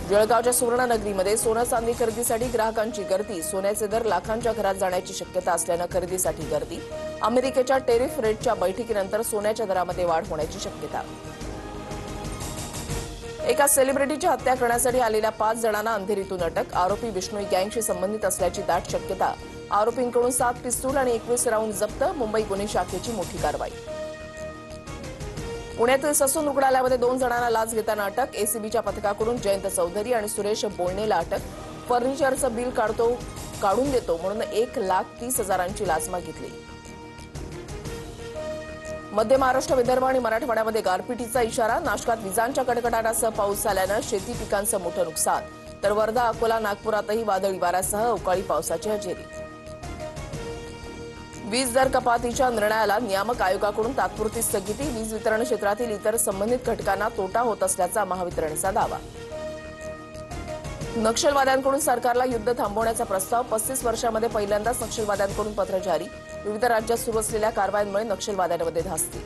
जळगावच्या सुवर्णनगरीमध्ये सोनं चांदी खरेदीसाठी ग्राहकांची गर्दी. सोन्याचे दर लाखांच्या घरात जाण्याची शक्यता असल्यानं खरेदीसाठी गर्दी. अमेरिकेच्या टेरिफ रेटच्या बैठकीनंतर सोन्याच्या दरामध्ये वाढ होण्याची शक्यता. एका सेलिब्रिटीची हत्या करण्यासाठी आलेल्या 5 जणांना अंधेरीतून अटक. आरोपी विष्णू गँगशी संबंधित असल्याची दाट शक्यता. आरोपींकडून 7 पिस्तूल आणि 21 राऊंड जप्त. मुंबई गुन्हे शाखेची मोठी कारवाई. पुण्यातील ससून रुग्णालयामध्ये 2 जणांना लाच घेताना अटक. एसीबीच्या पथकाकडून जयंत चौधरी आणि सुरेश बोलणेला अटक. फर्निचरचं बिल काढून देतो म्हणून 1,30,000ची लाच मागितली. मध्य महाराष्ट्र, विदर्भ आणि मराठवाड्यामध्ये गारपिटीचा इशारा. नाशकात विजांच्या कडकडाटासह पाऊस झाल्यानं शेती पिकांचं मोठं नुकसान. तर वर्धा, अकोला, नागपुरातही वादळी वाऱ्यासह अवकाळी पावसाची हजेरी. वीज दर कपातीच्या निर्णयाला नियामक आयोगाकडून तात्पुरती स्थगिती. वीज वितरण क्षेत्रातील इतर संबंधित घटकांना तोटा होत असल्याचा महावितरणचा दावा. नक्षलवाद्यांकडून सरकारला युद्ध थांबवण्याचा प्रस्ताव. 35 वर्षांमध्ये पहिल्यांदाच नक्षलवाद्यांकडून पत्र जारी. विविध राज्यात सुरू असलेल्या कारवायांमुळे नक्षलवाद्यांमध्ये धास्ती.